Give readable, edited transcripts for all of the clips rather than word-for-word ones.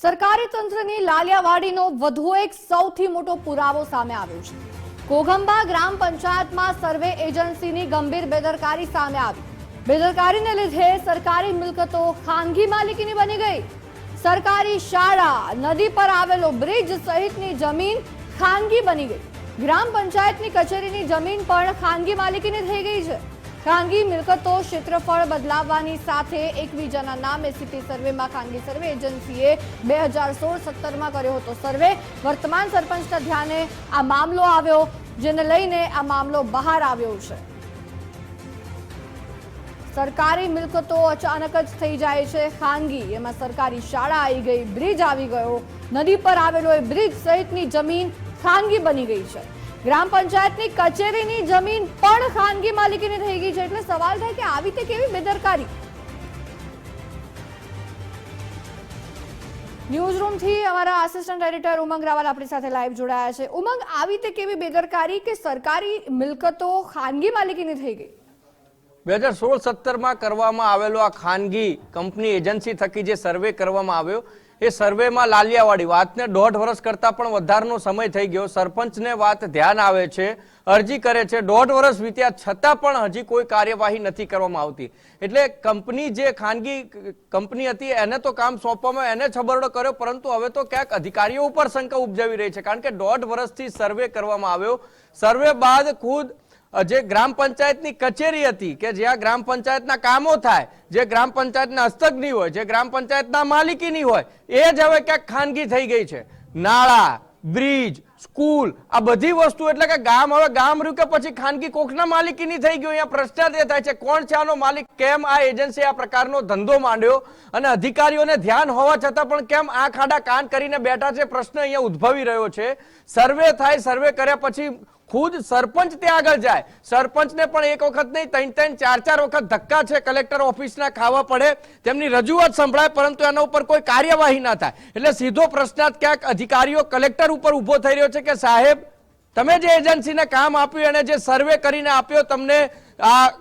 સરકારી તંત્રની લાલિયાવાડીનો વધુ એક સૌથી મોટો પુરાવો સામે આવ્યો છે। ઘોઘંબા ગ્રામ પંચાયતમાં સર્વે એજન્સીની ગંભીર બેદરકારી સામે આવી। બેદરકારીને લીધે સરકારી મિલકતો ખાનગી માલિકીની બની ગઈ। સરકારી શાળા, નદી પર આવેલો બ્રિજ સહિતની જમીન ખાનગી બની ગઈ। ગ્રામ પંચાયતની કચેરીની જમીન પણ ખાનગી માલિકીની થઈ ગઈ છે। ખાનગી મિલકતો ક્ષેત્રફળ બદલાવવાની સાથે એકબીજાના નામે સિટી સર્વેમાં ખાનગી સર્વે એજન્સીએ 2016-17માં કર્યો હતો સર્વે। વર્તમાન સરપંચના ધ્યાને આ મામલો આવ્યો, જેને લઈને આ મામલો બહાર આવ્યો છે। સરકારી મિલકતો અચાનક જ થઈ જાય છે ખાનગી। એમાં સરકારી શાળા આવી ગઈ, બ્રિજ આવી ગયો, નદી પર આવેલો એ બ્રિજ સહિતની જમીન ખાનગી બની ગઈ છે। ગ્રામ પંચાયતની કચેરીની જમીન પણ ખાનગી માલિકીની થઈ ગઈ છે। એટલે સવાલ થાય કે આવી તે કેવી બેદરકારી। ન્યૂઝ રૂમ થી અમારા આસિસ્ટન્ટ એડિટર ઉમંગ રાવલ આપણી સાથે લાઈવ જોડાયા છે। ઉમંગ, આવી તે કેવી બેદરકારી કે સરકારી મિલકતો ખાનગી માલિકીની થઈ ગઈ? 2016-17માં કરવામાં આવેલો આ ખાનગી કંપની એજન્સી થકી જે સર્વે કરવામાં આવ્યો, એ સર્વેમાં લાલિયાવાડી વાતને 1.5 વર્ષ કરતા પણ વધારનો સમય થઈ ગયો। સરપંચને વાત ધ્યાન આવે છે, અરજી કરે છે, 1.5 વર્ષ વીત્યા છતાં પણ હજી કોઈ કાર્યવાહી નથી કરવામાં આવતી। એટલે કંપની જે ખાનગી કંપની હતી એને તો કામ સોંપવામાં એને છબરડો કર્યો, પરંતુ હવે તો ક્યાંક અધિકારીઓ ઉપર શંકા ઉપજાવી રહી છે, કારણ કે 1.5 વર્ષથી સર્વે કરવામાં આવ્યો। સર્વે બાદ ખુદ જે ગ્રામ પંચાયતની કચેરી હતી કે જ્યાં ગ્રામ પંચાયતના કામો થાય, જે ગ્રામ પંચાયતના હસ્તકની હોય, જે ગ્રામ પંચાયતના માલિકીની હોય, એ જ હવે ક્યાંક ખાનગી થઈ ગઈ છે। નાળા, બ્રિજ, સ્કૂલ, આ બધી વસ્તુ, એટલે કે ગામ હવે ગામ રહ્યું કે પછી ખાનગી કોકના માલિકીની થઈ ગયું। અહીંયા પ્રશ્ન એ થાય છે કોણ છે આનો માલિક, કેમ આ એજન્સી આ પ્રકારનો ધંધો માંડ્યો, અને અધિકારીઓને ધ્યાન હોવા છતાં પણ કેમ આ ખાડા કાન કરીને બેઠા છે, પ્રશ્ન અહીંયા ઉદ્ભવી રહ્યો છે। સર્વે થાય, સર્વે કર્યા પછી ખુદ સરપંચ ત્યાં આગળ જાય, સરપંચને પણ એક વખત નહીં 3-4 વખત ધક્કા છે કલેક્ટર ઓફિસના ખાવા પડે, તેમની રજૂઆત સંભળાય, પરંતુ એના ઉપર કોઈ કાર્યવાહી ના થાય। એટલે સીધો પ્રશ્ન ક્યાંક અધિકારીઓ કલેક્ટર ઉપર ઉભો થઈ રહ્યો છે કે સાહેબ, તમે જે એજન્સીને કામ આપ્યું અને જે સર્વે કરીને આપ્યો, તમને આ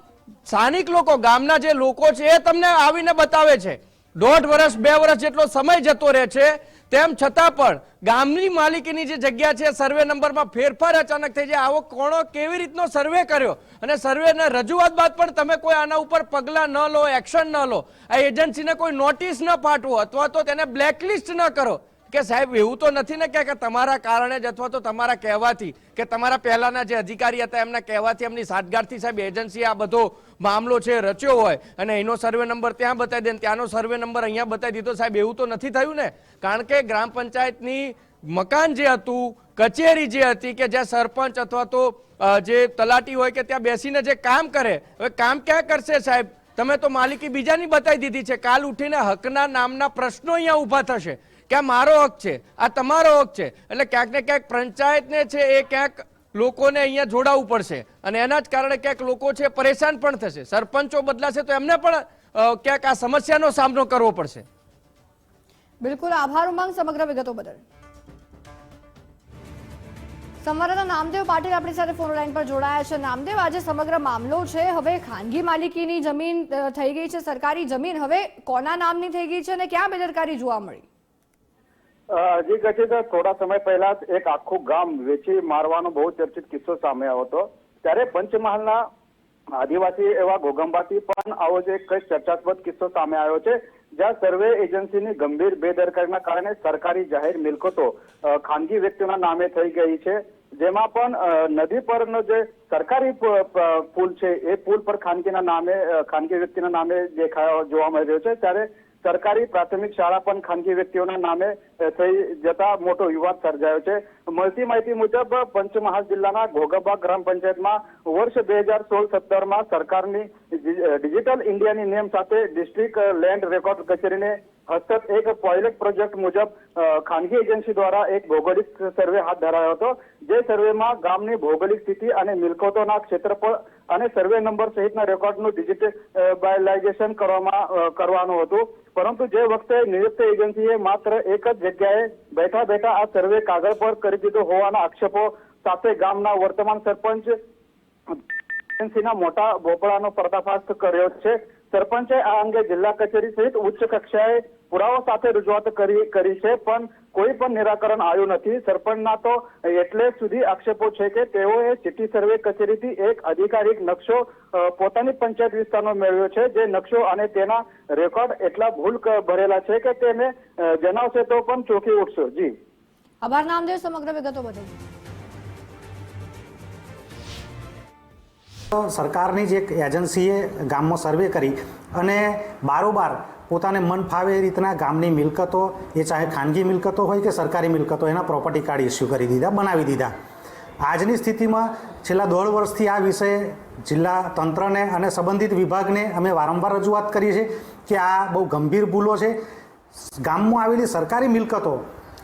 સ્થાનિક લોકો, ગામના જે લોકો છે એ તમને આવીને બતાવે છે 1.5 વર્ષ 2 વર્ષ જેટલો સમય જતો રહે છે, તેમ છતાં પણ ગામની માલિકીની જે જગ્યા છે સર્વે નંબરમાં ફેરફાર અચાનક થઈ જાય। આવો કોણો કેવી રીતનો સર્વે કર્યો, અને સર્વેને રજૂઆત બાદ પણ તમે કોઈ આના ઉપર પગલાં ન લો, એક્શન ન લો, આ એજન્સીને કોઈ નોટિસ ન પાઠવો અથવા તો તેને બ્લેકલિસ્ટ ન કરો કે સાહેબ એવું તો નથી ને કે તમારા કારણે જ અથવા તો તમારા કહેવાથી કે તમારા પહેલાના જે અધિકારી હતા એમના કહેવાથી, એમની સાઠગાંઠથી સાહેબ એજન્સી આ બધો મામલો છે રચ્યો હોય અને એનો સર્વે નંબર ત્યાં બતાવી દે, ત્યાંનો સર્વે નંબર અહીંયા બતાવી દીધો। સાહેબ એવું તો નથી થયું ને, કારણ કે ગ્રામ પંચાયતની મકાન જે હતું, કચેરી જે હતી કે જ્યાં સરપંચ અથવા તો જે તલાટી હોય કે ત્યાં બેસીને જે કામ કરે, હવે કામ ક્યાં કરશે સાહેબ? તમે તો માલિકી બીજાની બતાવી દીધી છે। કાલ ઉઠીને હકના નામના પ્રશ્નો અહીંયા ઊભા થશે કે આ મારો હક છે, આ તમારો હક છે। એટલે ક્યાંક ને ક્યાંક પંચાયતને છે એ ક્યાંક લોકોને અહીંયા જોડાવવું પડશે, અને એના જ કારણે ક્યાંક લોકો છે પરેશાન પણ થશે। સરપંચો બદલાશે તો એમને પણ ક્યાંક આ સમસ્યાનો સામનો કરવો પડશે। બિલકુલ, આભાર ઉમંગ સમગ્ર વિગતો બદલ। સંવાદદાતા નામદેવ પાટીલ આપણી સાથે ફોન લાઈન પર જોડાયા છે। નામદેવ, આજે સમગ્ર મામલો છે, હવે ખાનગી માલિકીની જમીન થઈ ગઈ છે, સરકારી જમીન હવે કોના નામની થઈ ગઈ છે અને ક્યાં બેદરકારી જોવા મળી? હજી કચિત થોડા સમય પહેલા એક આખું ગામ વેચી મારવાનો બહુ ચર્ચિત કિસ્સો સામે આવ્યો હતો, ત્યારે પંચમહાલના આદિવાસી એવા ઘોઘંબાથી પણ આવો જ એક ચર્ચાસ્પદ કિસ્સો સામે આવ્યો છે, જ્યાં સર્વે એજન્સીની ગંભીર બેદરકારીના કારણે સરકારી જાહેર મિલકતો ખાનગી વ્યક્તિઓના નામે થઈ ગઈ છે। જેમાં પણ નદી પરનો જે સરકારી પુલ છે એ પુલ પર ખાનગી વ્યક્તિના નામે જોવા મળી રહ્યો છે, ત્યારે સરકારી પ્રાથમિક શાળા પણ ખાનગી વ્યક્તિઓના નામે થઈ જતા મોટો વિવાદ સર્જાયો છે। મળતી માહિતી મુજબ પંચમહાલ જિલ્લાના ઘોઘંબા ગ્રામ પંચાયતમાં વર્ષ 2016-17માં સરકારની ડિજિટલ ઇન્ડિયાની નેમ સાથે ડિસ્ટ્રિક્ટ લેન્ડ રેકોર્ડ કચેરીને હસ્તક એક પાયલોટ પ્રોજેક્ટ મુજબ ખાનગી એજન્સી દ્વારા એક ભૌગોલિક સર્વે હાથ ધરાયો હતો, જે સર્વેમાં ગામની ભૌગોલિક સ્થિતિ અને મિલકતોના ક્ષેત્રફળ અને સર્વે નંબર સહિતના રેકોર્ડનું ડિજિટલાઇઝેશન કરવાનું હતું, પરંતુ જે વખતે નિયુક્ત એજન્સીએ માત્ર એક જ જગ્યાએ બેઠા આ સર્વે કાગળ પર કરી દીધો હોવાના આક્ષેપો સાથે ગામના વર્તમાન સરપંચ એજન્સીના મોટા ભોપળાનો પર્દાફાશ કર્યો છે। સરપંચે આ અંગે જિલ્લા કચેરી સહિત ઉચ્ચ કક્ષાએ પુરાવા સાથે રજૂઆત કરી છે, પણ કોઈ પણ નિરાકરણ આવ્યું નથી. સરપંચના તો એટલે સુધી આક્ષેપો છે કે તેઓએ સિટી સર્વે કચેરીથી એક અધિકારિક નકશો પોતાની પંચાયત વિસ્તારનો મેળવ્યો છે, જે નકશો અને તેના રેકોર્ડ એટલા ભૂલ ભરેલા છે કે તેને જણાવશે તો પણ ચોંકી ઉઠશો. જી આભાર નામદેવ, સમગ્ર વિગતો બદલ. સરકારની જે એક એજન્સીએ ગામમાં સર્વે કરી અને બારોબાર પોતાને મન ફાવે એ રીતના ગામની મિલકતો, એ ચાહે ખાનગી મિલકતો હોય કે સરકારી મિલકતો, એના પ્રોપર્ટી કાર્ડ ઇસ્યુ કરી દીધા, બનાવી દીધા. આજની સ્થિતિમાં છેલ્લા 1.5 વર્ષથી આ વિષય જિલ્લા તંત્રને અને સંબંધિત વિભાગને અમે વારંવાર રજૂઆત કરી છે કે આ બહુ ગંભીર ભૂલો છે. ગામમાં આવેલી સરકારી મિલકતો,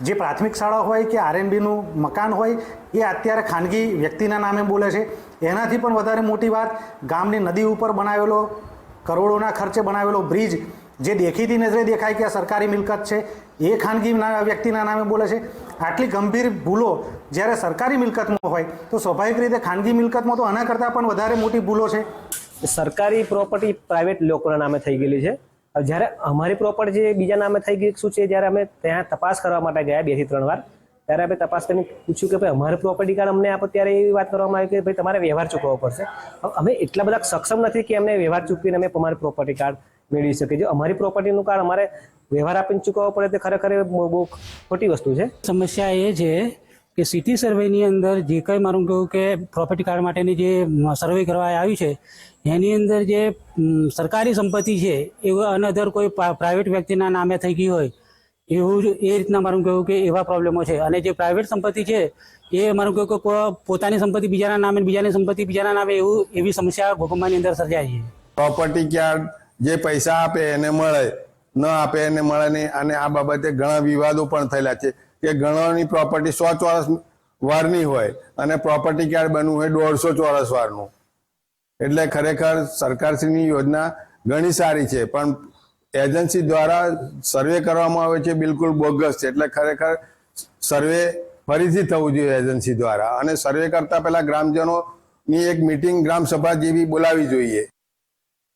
જે પ્રાથમિક શાળા હોય કે આરએનબીનું મકાન હોય, એ અત્યારે ખાનગી વ્યક્તિના નામે બોલે છે. એનાથી પણ વધારે મોટી વાત, ગામની નદી ઉપર બનાવેલો કરોડોના ખર્ચે બનાવેલો બ્રિજ, જે દેખીતી નજરે દેખાય કે આ સરકારી મિલકત છે, એ ખાનગી વ્યક્તિના નામે બોલે છે. આટલી ગંભીર ભૂલો જ્યારે સરકારી મિલકતમાં હોય તો સ્વાભાવિક રીતે ખાનગી મિલકતમાં તો આના કરતાં પણ વધારે મોટી ભૂલો છે. સરકારી પ્રોપર્ટી પ્રાઇવેટ લોકોના નામે થઈ ગયેલી છે. જ્યારે અમારી પ્રોપર્ટી જે બીજા નામે થઈ ગઈ શું છે, જ્યારે અમે ત્યાં તપાસ કરવા માટે ગયા 2 થી 3 વાર, ત્યારે અમે તપાસ કરીને પૂછ્યું કે ભાઈ અમારે પ્રોપર્ટી કાર્ડ અમને આપો. ત્યારે એવી વાત કરવામાં આવી કે ભાઈ તમારે વ્યવહાર ચૂકવવો પડશે. અમે એટલા બધા સક્ષમ નથી કે અમને વ્યવહાર ચૂકવીને અમે અમારી પ્રોપર્ટી કાર્ડ મેળવી શકીએ. જો અમારી પ્રોપર્ટીનું કાર્ડ અમારે વ્યવહાર આપીને ચૂકવવો પડે તો ખરેખર બહુ ખોટી વસ્તુ છે. સમસ્યા એ છે કે સિટી સર્વેની અંદર જે કંઈ મારું કહ્યું કે પ્રોપર્ટી કાર્ડ માટેની જે સર્વે કરવા આવ્યું છે, એની અંદર જે સરકારી સંપત્તિ છે એ અનધર કોઈ પ્રાઇવેટ વ્યક્તિના નામે થઈ ગઈ હોય એવું એ રીતના મારું કહ્યું કે એવા પ્રોબ્લેમો છે. અને જે પ્રાઇવેટ સંપત્તિ છે એ મારું કહ્યું કે પોતાની સંપત્તિ બીજાના નામે, બીજાની સંપત્તિ બીજાના નામે, એવી સમસ્યા ઘોઘંબાની અંદર સર્જાય છે. પ્રોપર્ટી કાર્ડ જે પૈસા આપે એને મળે, ન આપે એને મળે નહીં. અને આ બાબતે ઘણા વિવાદો પણ થયેલા છે કે ઘણાની પ્રોપર્ટી 100 ચોરસ વારની હોય અને પ્રોપર્ટી કાર્ડ બનવું હોય 150 ચોરસ વારનું. એટલે ખરેખર સરકારશ્રીની યોજના ઘણી સારી છે, પણ એજન્સી દ્વારા સર્વે કરવામાં આવે છે બિલકુલ બોગસ છે. એટલે ખરેખર સર્વે ફરીથી થવું જોઈએ એજન્સી દ્વારા, અને સર્વે કરતા પહેલા ગ્રામજનોની એક મીટિંગ ગ્રામ સભા જેવી બોલાવી જોઈએ.